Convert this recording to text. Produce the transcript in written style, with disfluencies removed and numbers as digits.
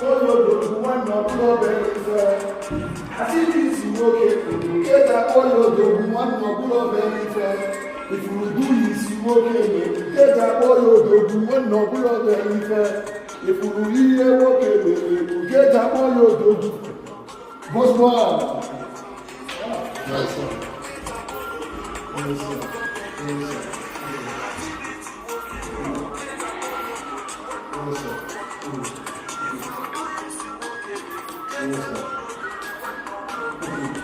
Odogwu nwanne ọbụla obere ife asịdịs nwoke keta Odogwu nwanne ọbụla obere ife ifuru duyi isi nwoke keta Odogwu nwanne ọbụla obere ife ifuru ihe nwoke mere keta Odogwu bosman Yes, sir.